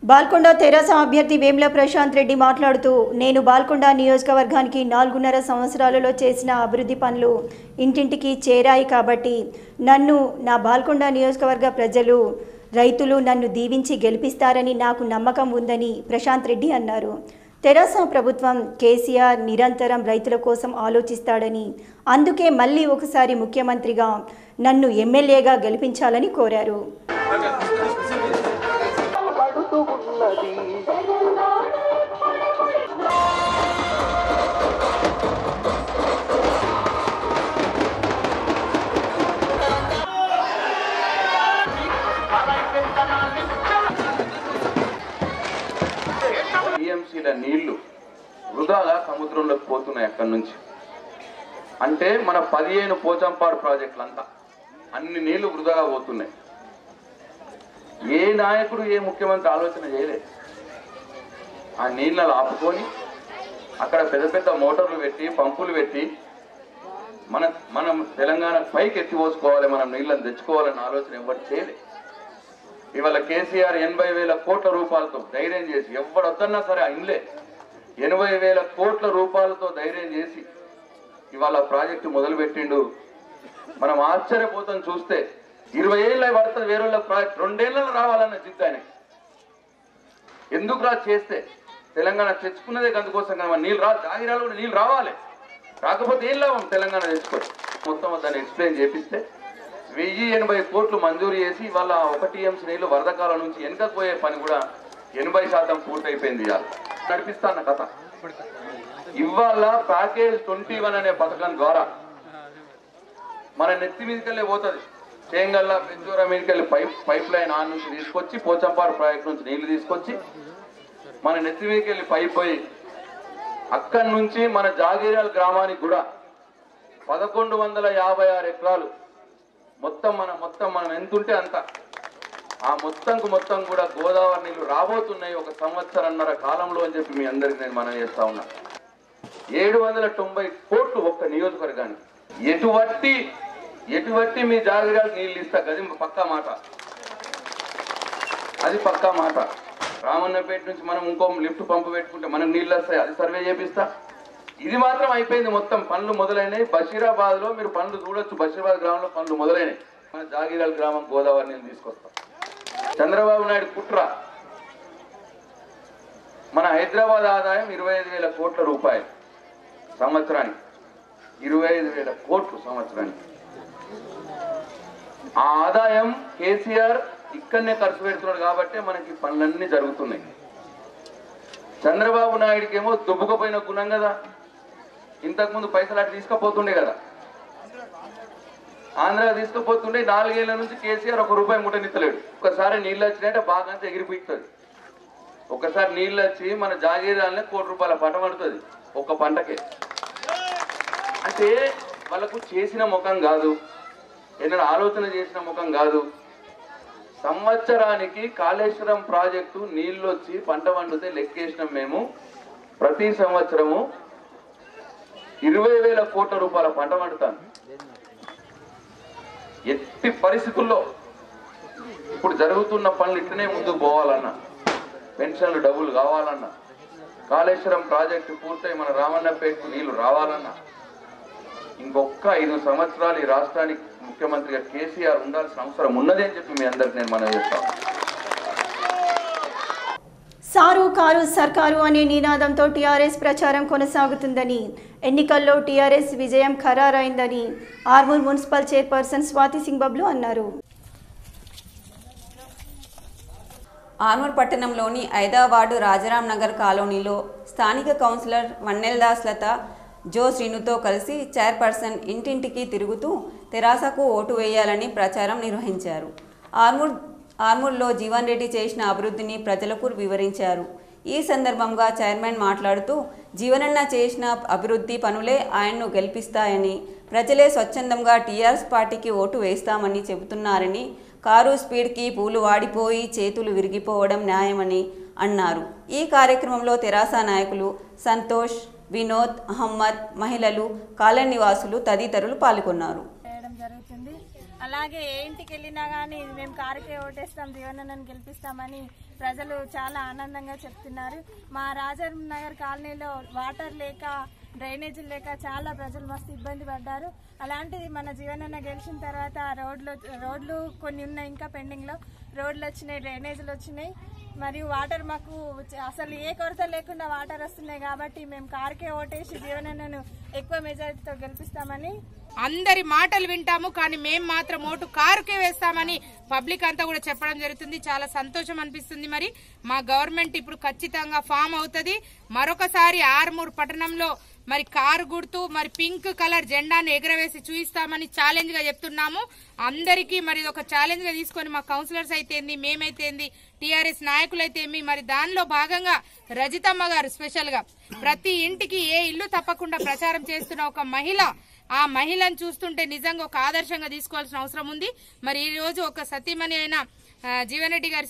బాల్కొండ తెరాస అభ్యర్థి వేముల ప్రశాంత్ రెడ్డి మాట్లాడుతూ, నేను బాల్కొండ నియోజకవర్గానికి 4.5 సంవత్సరాలలో చేసిన అభివృద్ధి పనులు ఇంటింటికి చేరాయి కాబట్టి నన్ను నా బాల్కొండ నియోజకవర్గ ప్రజలు రైతులు నన్ను దీవించి గెలిపిస్తారని నాకు నమ్మకం ఉందని ప్రశాంత్ రెడ్డి అన్నారు. తెరాస ప్రభుత్వం కేసీఆర్ నిరంతరం రైతుల కోసం ఆలోచిస్తాడని, అందుకే మళ్ళీ ఒకసారి ముఖ్యమంత్రిగా నన్ను ఎమ్మెల్యేగా గెలిపించాలని కోరారు. టీఎంసీల నీళ్లు వృధాగా సముద్రంలోకి పోతున్నాయి. అక్కడి నుంచి అంటే మన 15 పోచంపాడు ప్రాజెక్టులంతా అన్ని నీళ్లు వృధాగా పోతున్నాయి. ఏ నాయకుడు ఏ ముఖ్యమంత్రి ఆలోచన చేయలేదు. ఆ నీళ్ళను ఆపుకొని అక్కడ పెద్ద పెద్ద మోటార్లు పెట్టి పంపులు పెట్టి మనం తెలంగాణ పైకి ఎత్తిపోసుకోవాలి, మనం నీళ్ళని తెచ్చుకోవాలన్న ఆలోచన ఎవరు చేయలేదు. ఇవాళ కేసీఆర్ 80,000 కోట్ల రూపాయలతో ధైర్యం చేసి ఎవడొద్దన్నా సరే ఇన్లే 80,000 కోట్ల రూపాయలతో ధైర్యం చేసి ఇవాళ ప్రాజెక్టు మొదలుపెట్టిండు. మనం ఆశ్చర్యపోతాం చూస్తే. 20 ఏళ్ళ పడుతుంది వేరే ప్రాజెక్ట్, 2 ఏళ్ళలో రావాలన్న జిద్దు ఆయన. ఎందుకు రా చేస్తే తెలంగాణ తెచ్చుకున్నదే అందుకోసం కదా. నీళ్ళు జాగిరాలు కూడా నీళ్ళు రావాలి, రాకపోతే ఏం లాభం తెలంగాణ తెచ్చుకోవాలి. మొత్తం దాన్ని ఎక్స్ప్లెయిన్ చేపిస్తే 1080 కోట్లు మంజూరు చేసి ఇవాళ 1 టీఎంసీ నీళ్లు వరదకాలం నుంచి వెనకపోయే పని కూడా 80% పూర్తయిపోయింది. ఇవాళ నడిపిస్తాన్న కథ. ఇవాళ ప్యాకేజ్ 21 అనే పథకం ద్వారా మన నెత్తి మీదకెళ్ళి పోతుంది. చేంగల్లా పెంచూరా మీదకెళ్ళి పైప్ లైన్ ఆన్ నుంచి తీసుకొచ్చి పోచంపాడు ప్రాజెక్ట్ నుంచి నీళ్లు తీసుకొచ్చి మన నెత్తి మీదకెళ్ళి పైప్ పోయి అక్కడి నుంచి మన జాగిరాల గ్రామానికి కూడా 1156 ఎకరాలు మొత్తం మనం ఎంతుంటే అంత ఆ మొత్తం కూడా గోదావరి నీళ్లు రాబోతున్నాయి 1 సంవత్సరన్నర కాలంలో అని చెప్పి మీ అందరికి నేను మనం చేస్తా ఉన్నా. 790 కోట్లు ఒక్క నియోజకవర్గానికి. ఎటువంటి మీ జాగ్రత్తలు నీళ్ళు ఇస్తా, అది పక్కా మాట, అది పక్కా మాట. రామన్నపేట నుంచి మనం ఇంకో లిఫ్ట్ పంపు పెట్టుకుంటే మనకు నీళ్ళు వస్తాయి, అది సర్వే చేపిస్తా. ఇది మాత్రం అయిపోయింది. మొత్తం పనులు మొదలైనవి. బషీరాబాద్ లో మీరు పనులు చూడొచ్చు. బషీరాబాద్ గ్రామంలో పనులు మొదలైనవి. మన జాగిరాల గ్రామం గోదావరి నీళ్ళు తీసుకొస్తాం. చంద్రబాబు నాయుడు కుట్ర. మన హైదరాబాద్ ఆదాయం 25,000 కోట్ల రూపాయలు సంవత్సరానికి. 25,000 కోట్లు సంవత్సరానికి. ఆ ఆదాయం కేసీఆర్ ఇక్కడనే ఖర్చు పెడుతున్నాడు కాబట్టి మనకి పనులన్నీ జరుగుతున్నాయి. చంద్రబాబు నాయుడికి ఏమో దుబ్బుకపోయిన గుణం కదా. ఇంతకుముందు పైసలు అటు తీసుకుపోతుండే కదా, ఆంధ్ర తీసుకుపోతుండే. 4 ఏళ్ల నుంచి కేసీఆర్ 1 రూపాయి ముట్టనిత్తలేడు. ఒకసారి నీళ్ళు వచ్చినాయంటే బాగా అంతా ఎగిరిపోతుంది. ఒకసారి నీళ్ళు వచ్చి మన జాగీరాలనే 1 కోటి రూపాయల పంట పడుతుంది ఒక్క పంటకే. అంటే వాళ్ళకు చేసిన ముఖం కాదు, ఏదైనా ఆలోచన చేసిన ముఖం కాదు. సంవత్సరానికి కాళేశ్వరం ప్రాజెక్టు నీళ్ళు వచ్చి పంట పండితే లెక్కేసినాం మేము. ప్రతి సంవత్సరము 20,000 కోట్ల రూపాయల పంట పండుతాను. ఎట్టి పరిస్థితుల్లో ఇప్పుడు జరుగుతున్న పనులు ఇట్లనే ముందుకు పోవాలన్నా, పెన్షన్లు డబ్బులు కావాలన్నా, కాళేశ్వరం ప్రాజెక్టు పూర్తయి మన రామన్నపేటకు నీళ్లు రావాలన్నా, ఇంకొక 5 సంవత్సరాలు ఈ రాష్ట్రానికి ముఖ్యమంత్రిగా కేసీఆర్ ఉండాల్సిన అవసరం ఉన్నది అని చెప్పి మీ అందరికి నేను మనవి చేస్తాను. సారు కారు సర్కారు అనే నినాదంతో టీఆర్ఎస్ ప్రచారం కొనసాగుతుందని, ఎన్నికల్లో టీఆర్ఎస్ విజయం ఖరారైందని ఆర్మూర్ మున్సిపల్ చైర్పర్సన్ స్వాతి సింగ్ బబ్లు అన్నారు. ఆర్మూర్ పట్టణంలోని 5వ వార్డు రాజారాం నగర్ కాలనీలో స్థానిక కౌన్సిలర్ వన్నెల్దాస్ లత జో శ్రీనుతో కలిసి చైర్పర్సన్ ఇంటింటికి తిరుగుతూ తెరాసకు ఓటు వేయాలని ప్రచారం నిర్వహించారు. ఆర్మూర్లో జీవన్ రెడ్డి చేసిన అభివృద్ధిని ప్రజలకు వివరించారు. ఈ సందర్భంగా చైర్మన్ మాట్లాడుతూ జీవనన్న చేసిన అభివృద్ధి పనులే ఆయన్ను గెలిపిస్తాయని, ప్రజలే స్వచ్ఛందంగా టీఆర్ఎస్ పార్టీకి ఓటు వేస్తామని చెబుతున్నారని, కారు స్పీడ్కి పూలు వాడిపోయి చేతులు విరిగిపోవడం న్యాయమని అన్నారు. ఈ కార్యక్రమంలో తెరాస నాయకులు సంతోష్, వినోద్, అహ్మద్, మహిళలు, కాలనీ నివాసులు తదితరులు పాల్గొన్నారు. అలాగే ఏ ఇంటికి వెళ్ళినా కానీ మేము కారుకే ఓటేస్తాం, జీవనన్నను గెలిపిస్తామని ప్రజలు చాలా ఆనందంగా చెప్తున్నారు. మా రాజారాం నగర్ కాలనీలో వాటర్ లేక, డ్రైనేజీలు లేక చాలా ప్రజలు మస్తు ఇబ్బంది పడ్డారు. అలాంటిది మన జీవనన్న గెలిచిన తర్వాత రోడ్లు కొన్ని ఉన్నాయి, ఇంకా పెండింగ్లో రోడ్లు వచ్చినాయి, డ్రైనేజీలు వచ్చినాయి, మరియు వాటర్ మాకు అసలు ఏ కొరత లేకుండా వాటర్ వస్తున్నాయి. కాబట్టి మేము కారుకే ఓటేసి జీవనన్నను ఎక్కువ మెజారిటీతో గెలిపిస్తామని అందరి మాటలు వింటాము, కానీ మేము మాత్రం ఓటు కారుకే వేస్తామని పబ్లిక్ అంతా కూడా చెప్పడం జరుగుతుంది. చాలా సంతోషం అనిపిస్తుంది. మరి మా గవర్నమెంట్ ఇప్పుడు ఖచ్చితంగా ఫామ్ అవుతుంది. మరొకసారి ఆర్మూర్ పట్టణంలో మరి కారు గుర్తు, మరి పింక్ కలర్ జెండాను ఎగరవేసి చూపిస్తామని ఛాలెంజ్ గా చెప్తున్నాము. అందరికీ మరి ఒక ఛాలెంజ్ గా తీసుకొని మా కౌన్సిలర్స్ అయితే ఏంది, మేమైతే ఏంది, టీఆర్ఎస్ నాయకులైతే ఏమి, మరి దానిలో భాగంగా రజితమ్మ గారు స్పెషల్ గా ప్రతి ఇంటికి ఏ ఇల్లు తప్పకుండా ప్రచారం చేస్తున్న ఒక మహిళ, ఆ మహిళను చూస్తుంటే నిజంగా ఒక ఆదర్శంగా తీసుకోవాల్సిన అవసరం ఉంది. మరి ఈ రోజు ఒక సతీమణి అయిన జీవన్ రెడ్డి గారి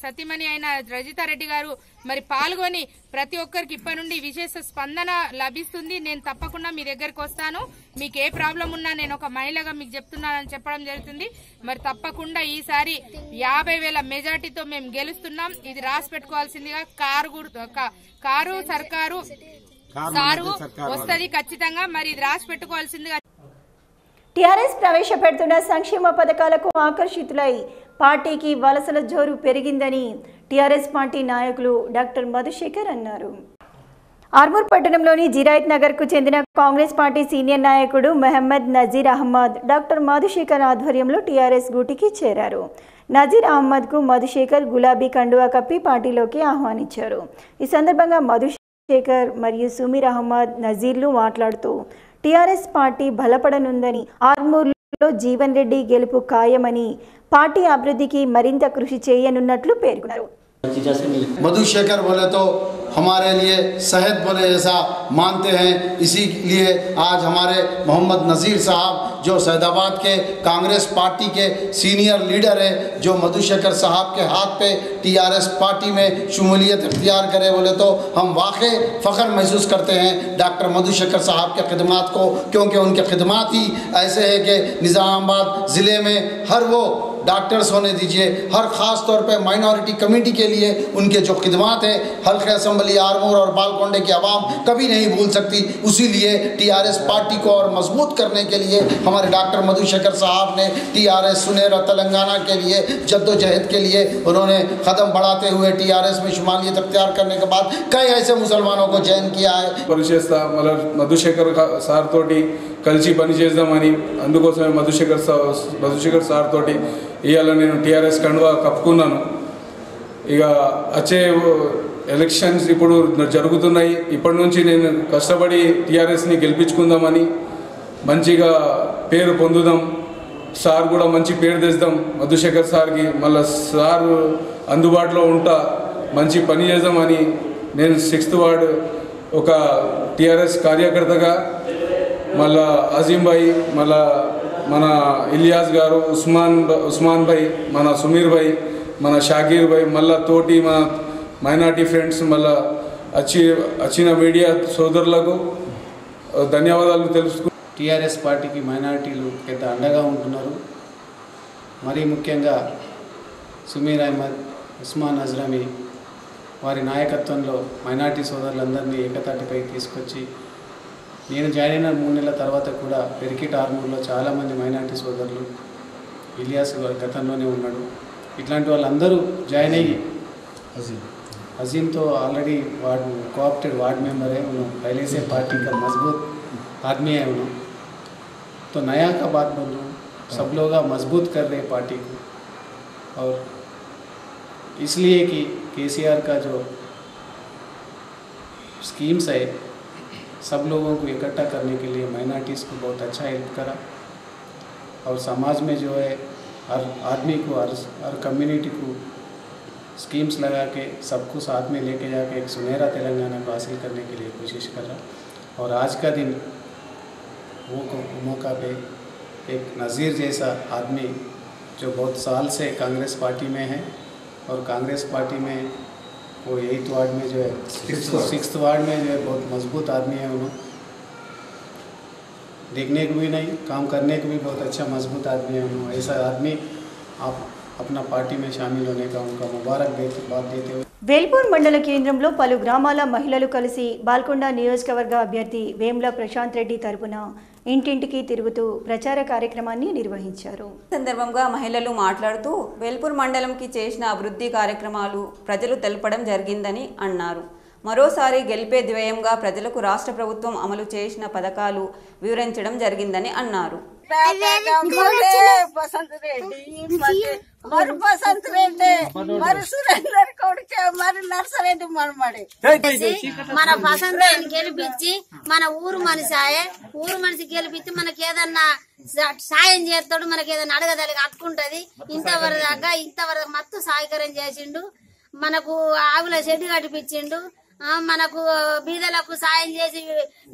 సతీమణి అయిన రజితారెడ్డి గారు మరి పాల్గొని ప్రతి ఒక్కరికి ఇప్పటి నుండి విశేష స్పందన లభిస్తుంది. నేను తప్పకుండా మీ దగ్గరకు వస్తాను, మీకు ఏ ప్రాబ్లం ఉన్నా నేను ఒక మహిళగా మీకు చెప్తున్నానని చెప్పడం జరుగుతుంది. మరి తప్పకుండా ఈసారి 50,000 మెజార్టీతో మేము గెలుస్తున్నాం. ఇది రాసి పెట్టుకోవాల్సిందిగా కారు సర్కారు సారు వస్తుంది ఖచ్చితంగా. మరి ఇది రాసి పెట్టుకోవాల్సిందిగా. టీఆర్ఎస్ ప్రవేశపెడుతున్న సంక్షేమ పథకాలకు ఆకర్షితులై పార్టీకి వలసల జోరు పెరిగిందని టీఆర్ఎస్ పార్టీ నాయకులు డాక్టర్ మధుశేఖర్ అన్నారు. ఆర్మూర్ పట్టణంలోని జిరాయత్ నగర్కు చెందిన కాంగ్రెస్ పార్టీ సీనియర్ నాయకుడు మహమ్మద్ నజీర్ అహ్మద్ డాక్టర్ మధుశేఖర్ ఆధ్వర్యంలో టీఆర్ఎస్ గూటికి చేరారు. నజీర్ అహ్మద్కు మధుశేఖర్ గులాబీ కండువా కప్పి పార్టీలోకి ఆహ్వానించారు. ఈ సందర్భంగా మధుశేఖర్ మరియు సుమీర్ అహ్మద్ నజీర్లు మాట్లాడుతూ టీఆర్ఎస్ పార్టీ బలపడనుందని, ఆర్మూర్లో జీవన్ రెడ్డి గెలుపు ఖాయమని, పార్టీ అభివృద్ధికి మరింత కృషి చేయనున్నట్లు పేర్కొన్నారు. मधुशेखर बोले तो हमारे लिए शहद बोले ऐसा मानते हैं, इसीलिए आज हमारे मोहम्मद नज़ीर साहब जो सैदाबाद के कांग्रेस पार्टी के सीनियर लीडर है, जो मधुशेखर साहब के हाथ पे टीआरएस पार्टी में शमूलियत इख्तियार करे, बोले तो हम वाकई फ़ख्र महसूस करते हैं डॉक्टर मधुशेखर साहब के खिदमात को, क्योंकि उनके खिदमात ही ऐसे है कि निज़ामाबाद ज़िले में हर वो डॉक्टर्स होने दीजिए, हर ख़ास तौर पे माइनॉरिटी कमेटी के लिए उनके जो खिदमात है हल्के असम्बली आरमूर और बालकोंडे की आवाम कभी नहीं भूल सकती। उसीलिए टीआरएस पार्टी को और मजबूत करने के लिए हमारे डॉक्टर मधुशेखर साहब ने टीआरएस सुनहरा तेलंगाना के लिए जद्दोजहद के लिए उन्होंने कदम बढ़ाते हुए टीआरएस में शुमालियत अख्तियार करने के बाद कई ऐसे मुसलमानों को जैन किया है. మధుశేఖర్ సార్ తోటి కలిసి పని చేద్దామని, అందుకోసమే మధుశేఖర్ సార్ తోటి ఇవాళ నేను టీఆర్ఎస్ కండువా కప్పుకున్నాను. ఇక వచ్చే ఎలక్షన్స్ ఇప్పుడు జరుగుతున్నాయి, ఇప్పటి నుంచి నేను కష్టపడి టీఆర్ఎస్ని గెలిపించుకుందామని, మంచిగా పేరు పొందుదాం, సార్ కూడా మంచి పేరు తెస్తాం మధుశేఖర్ సార్కి, మళ్ళీ సార్ అందుబాటులో ఉంటా మంచి పని చేద్దామని నేను 6th వార్డ్ ఒక టీఆర్ఎస్ కార్యకర్తగా, మళ్ళా అజీం భాయ్, మళ్ళా మన ఇలియాస్ గారు, ఉస్మాన్ భాయ్, మన సుమీర్ భాయ్, మన షాకీర్ భాయ్, మళ్ళా తోటి మన మైనార్టీ ఫ్రెండ్స్, మళ్ళా వచ్చిన మీడియా సోదరులకు ధన్యవాదాలు తెలుసుకు. టీఆర్ఎస్ పార్టీకి మైనారిటీలు పెద్ద అండగా ఉంటున్నారు. మరీ ముఖ్యంగా సుమీర్ అహ్మద్, ఉస్మాన్ అజ్రమీ వారి నాయకత్వంలో మైనార్టీ సోదరులందరినీ ఏకతాటిపై తీసుకొచ్చి నేను జాయిన్ అయిన 3 నెలల తర్వాత కూడా పెరికిట్ ఆర్మూర్లో చాలామంది మైనార్టీ సోదరులు, ఇలియాస్ గతంలోనే ఉన్నాడు, ఇట్లాంటి వాళ్ళందరూ జాయిన్ అయ్యి अजीम तो already ward co-opted ward member है, उन्होंने पहले से पार्टी का मजबूत आदमी है उन्होंने, तो नया का बात बोल रहा हूँ, सब लोग मजबूत कर रहे पार्टी को। और इसलिए कि केसीआर का जो स्कीम्स है सब लोगों को इकट्ठा करने के लिए माइनॉरिटीज़ को बहुत अच्छा हेल्प करा, और समाज में जो है हर आदमी को हर कम्युनिटी को स्कीम्स लगा के सबको साथ में लेके जाके एक सुनहरा तेलंगाना को हासिल करने के लिए कोशिश कर रहा। और आज का दिन वो मौका पे एक नज़ीर जैसा आदमी जो बहुत साल से कांग्रेस पार्टी में है, और कांग्रेस पार्टी में वो 8th वार्ड में जो है 6th वार्ड में जो है बहुत मजबूत आदमी है, उन्होंने देखने को भी नहीं काम करने को भी बहुत अच्छा मजबूत आदमी है उन्होंने। ऐसा आदमी आप अपना पार्टी में शामिल होने का उनका मुबारकबाद देते हुए వేల్పూర్ మండల కేంద్రంలో పలు గ్రామాల మహిళలు కలిసి బాల్కొండ నియోజకవర్గ అభ్యర్థి వేముల ప్రశాంత్ రెడ్డి తరపున ఇంటింటికి తిరుగుతూ ప్రచార కార్యక్రమాన్ని నిర్వహించారు। సందర్భంగా మహిళలు మాట్లాడుతూ వేల్పూర్ మండలంకి చేసిన అభివృద్ధి కార్యక్రమాలు ప్రజలు తెలపడం జరిగిందని అన్నారు। మరోసారి గెలిపే ధ్యేయంగా ప్రజలకు రాష్ట్ర ప్రభుత్వం అమలు చేసిన పథకాలు వివరించడం జరిగిందని అన్నారు। మన పసంద్ గెలిపించి మన ఊరు మనిషి గెలిపించి మనకి ఏదన్నా సాయం చేస్తాడు, మనకి ఏదైనా అడగదలిగి హక్కుంటది। ఇంతవరకు మత్తు సహాయకరం చేసిండు, మనకు ఆవుల షెడ్ కట్టిపించిండు, మనకు బీదలకు సాయం చేసి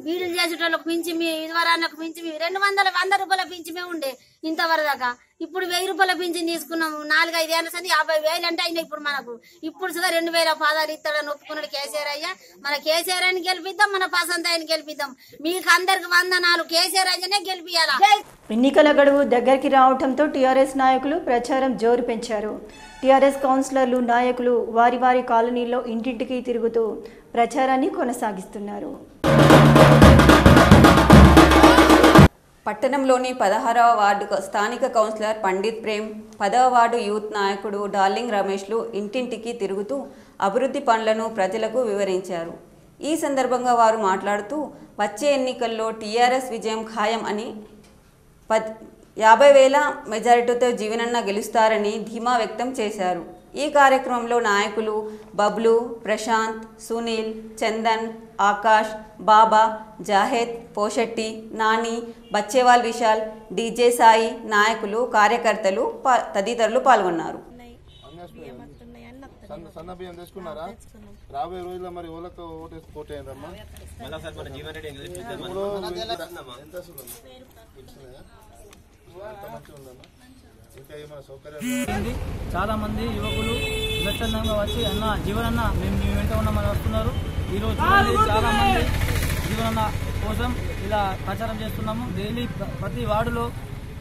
బీడులు చేసేటోళ్ళకు పింఛి ఇదివరానికి పింఛి 200 రూపాయల పింఛమే ఉండే ఇంతవరకు దాకా, ఇప్పుడు 1000 రూపాయల పింఛన్ తీసుకున్నాము। 4-5 ఏళ్ళ సంది 50,000 అంటే అయినా ఇప్పుడు మనకు ఇప్పుడు సుధా 2,000 పాదాలు ఇస్తాడని ఒప్పుకున్నాడు కేసీఆర్ అయ్యా। మన కేసీఆర్ అని గెలిపిద్దాం, మన పసంద్ ఆయన గెలిపిద్దాం, మీకు అందరికి వందనాలు, కేసీఆర్ అయ్యనే గెలిపియాలా। ఎన్నికల గడువు దగ్గరికి రావడంతో టీఆర్ఎస్ నాయకులు ప్రచారం జోరు పెంచారు। టీఆర్ఎస్ కౌన్సిలర్లు నాయకులు వారి వారి కాలనీల్లో ఇంటింటికి తిరుగుతూ ప్రచారాన్ని కొనసాగిస్తున్నారు। పట్టణంలోని 16వ వార్డు స్థానిక కౌన్సిలర్ పండిత్ ప్రేమ్, 10వ వార్డు యూత్ నాయకుడు డార్లింగ్ రమేష్లు ఇంటింటికి తిరుగుతూ అభివృద్ధి పనులను ప్రజలకు వివరించారు। ఈ సందర్భంగా వారు మాట్లాడుతూ వచ్చే ఎన్నికల్లో టీఆర్ఎస్ విజయం ఖాయం అని 50,000 మెజారిటీతో జీవనన్న గెలుస్తారని ధీమా వ్యక్తం చేశారు। ఈ కార్యక్రమంలో నాయకులు బబ్లు, ప్రశాంత్, సునీల్, చందన్, ఆకాష్, బాబా, జాహెద్, పోషెట్టి, నాని, బచ్చేవాల్ విశాల్, డీజే సాయి, నాయకులు, కార్యకర్తలు తదితరులు పాల్గొన్నారు। సన్న బియ్యం తెచ్చుకున్నారా? రాబోయే రోజుల్లో మరి ఓలకు ఓటేయండమ్మా। చాలా మంది యువకులు స్వచ్ఛందంగా వచ్చి అన్న జీవనన్న మేము వెంట ఉన్నామని వస్తున్నారు। ఈరోజు చాలా మంది జీవనన్న కోసం ఇలా ప్రచారం చేస్తున్నాము। డైలీ ప్రతి వార్డులో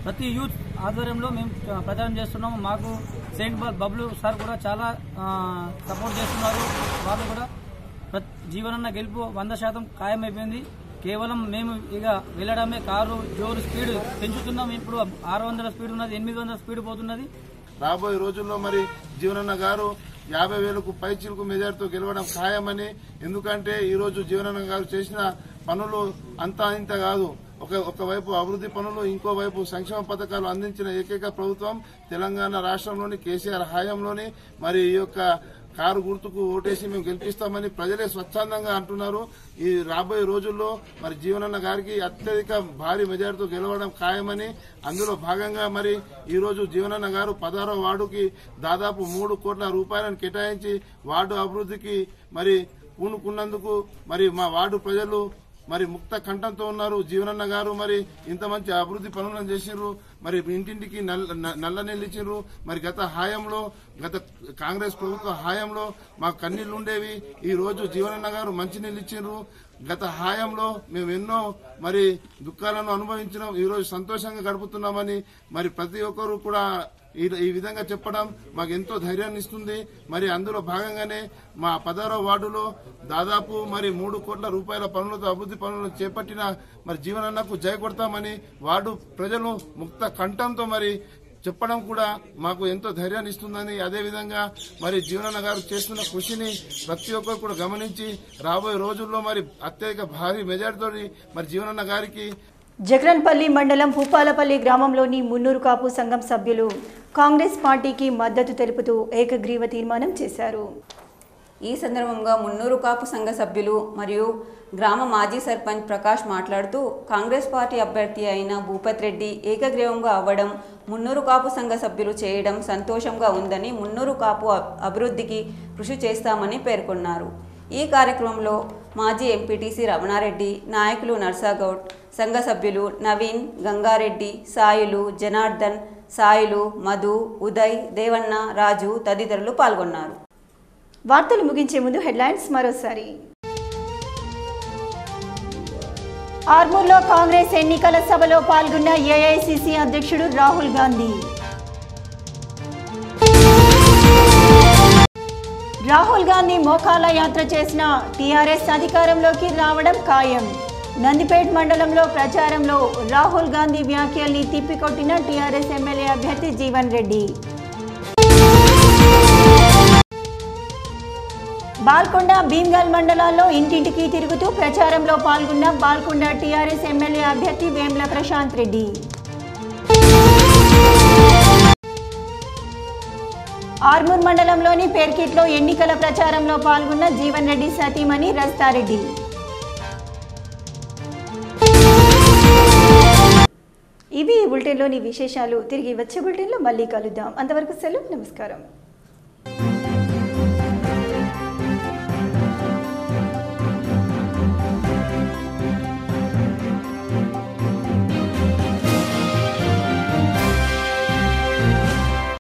ప్రతి యూత్ ఆధ్వర్యంలో మేము ప్రచారం చేస్తున్నాము। మాకు సెయింట్ బబ్లు సార్ కూడా చాలా సపోర్ట్ చేస్తున్నారు। వాళ్ళు కూడా జీవనన్న గెలుపు 100% ఖాయమైపోయింది। కేవలం మేము ఇక వెళ్ళడమే, కారు జోరు స్పీడ్ పెంచుతున్నాం। ఇప్పుడు 600 స్పీడ్ ఉన్నది, 800 స్పీడ్ పోతున్నది। రాబోయే రోజుల్లో మరి జీవనన్న గారు 50,000కు పైచిలకు మెజార్టీతో గెలవడం ఖాయమని, ఎందుకంటే ఈ రోజు జీవనన్న గారు చేసిన పనులు అంతా ఇంత కాదు, ఒకవైపు అభివృద్ధి పనులు, ఇంకోవైపు సంక్షేమ పథకాలు అందించిన ఏకైక ప్రభుత్వం తెలంగాణ రాష్ట్రంలోని కేసీఆర్ హయాంలోని మరి ఈ యొక్క కారు గుర్తుకు ఓటేసి మేము గెలిపిస్తామని ప్రజలే స్వచ్ఛందంగా అంటున్నారు। ఈ రాబోయే రోజుల్లో మరి జీవనన్న గారికి అత్యధిక భారీ మెజార్టీతో గెలవడం ఖాయమని, అందులో భాగంగా మరి ఈ రోజు జీవనన్న గారు 16వ వార్డుకి దాదాపు 3 కోట్ల రూపాయలను కేటాయించి వార్డు అభివృద్ధికి మరి పూనుకున్నందుకు మరి మా వార్డు ప్రజలు మరి ముక్త కంఠంతో ఉన్నారు। జీవనన్న గారు మరి ఇంత మంచి అభివృద్ధి పనులను చేసిర్రు, మరి ఇంటింటికి నల్ల నీళ్ళు ఇచ్చిర్రు। మరి గత కాంగ్రెస్ ప్రభుత్వ హాయంలో మాకు కన్నీళ్లు ఉండేవి, ఈ రోజు జీవనన్న గారు మంచినీళ్ళు ఇచ్చిర్రు। గత హాయంలో మేము ఎన్నో మరి దుఃఖాలను అనుభవించినాం, ఈ రోజు సంతోషంగా గడుపుతున్నామని మరి ప్రతి ఒక్కరు కూడా ఈ విధంగా చెప్పడం మాకు ఎంతో ధైర్యాన్ని ఇస్తుంది. మరి అందులో భాగంగానే మా 16వ వార్డులో దాదాపు మరి 3 కోట్ల రూపాయల పనులతో అభివృద్ధి పనులను చేపట్టిన మరి జీవనన్నకు జై కొడతామని వార్డు ప్రజలు ముక్త కంఠంతో మరి చెప్పడం కూడా మాకు ఎంతో ధైర్యాన్ని ఇస్తుందని, అదేవిధంగా మరి జీవనన్న గారు చేస్తున్న కృషిని ప్రతి ఒక్కరు కూడా గమనించి రాబోయే రోజుల్లో మరి అత్యధిక భారీ మెజార్టీతో మరి జీవనన్న గారికి జగరన్పల్లి మండలం భూపాలపల్లి గ్రామంలోని మున్నూరు కాపు సంఘం సభ్యులు కాంగ్రెస్ పార్టీకి మద్దతు తెలుపుతూ ఏకగ్రీవ తీర్మానం చేశారు. ఈ సందర్భంగా మున్నూరు కాపు సంఘ సభ్యులు మరియు గ్రామ మాజీ సర్పంచ్ ప్రకాష్ మాట్లాడుతూ కాంగ్రెస్ పార్టీ అభ్యర్థి అయిన భూపత్ రెడ్డి ఏకగ్రీవంగా అవ్వడం, మున్నూరు కాపు సంఘ సభ్యులు చేయడం సంతోషంగా ఉందని, మున్నూరు కాపు అభివృద్ధికి కృషి చేస్తామని పేర్కొన్నారు. ఈ కార్యక్రమంలో మాజీ ఎంపీటీసీ రమణారెడ్డి, నాయకులు నర్సాగౌడ్, సంఘ సభ్యులు నవీన్, గంగారెడ్డి, సాయిలు, జనార్దన్, సాయిలు, మధు, ఉదయ్, దేవన్న, రాజు తదితరులు పాల్గొన్నారు. వార్తలు ముగించే ముందు హెడ్లైన్స్ మరోసారి. ఆర్మూర్లో కాంగ్రెస్ ఎన్నికల సభలో పాల్గొన్న ఏఐసిసి అధ్యక్షుడు రాహుల్ గాంధీ. రాహుల్ గాంధీ మోకాల యాత్ర చేసిన టీఆర్ఎస్ అధికారంలోకి రావడం ఖాయం. నందిపేట్ మండలంలో ప్రచారంలో రాహుల్ గాంధీ వ్యాఖ్యల్ని తిప్పికొట్టిన టీఆర్ఎస్ ఎమ్మెల్యే అభ్యర్థి జీవన్ రెడ్డి. బాల్కొండ, భీమ్గల్ మండలాల్లో ఇంటింటికి తిరుగుతూ ప్రచారంలో పాల్గొన్న బాల్కొండ టీఆర్ఎస్ ఎమ్మెల్యే అభ్యర్థి వేముల ప్రశాంత్ రెడ్డి. ఆర్మూర్ మండలంలోని పేర్కిట్లో ఎన్నికల ప్రచారంలో పాల్గొన్న జీవన్ రెడ్డి సతీమణి రస్తారెడ్డి. ఇవి బులెటిన్లోని విశేషాలు. తిరిగి వచ్చే బులెటిన్లో మళ్ళీ కలుద్దాం. అంతవరకు సెలవు. నమస్కారం.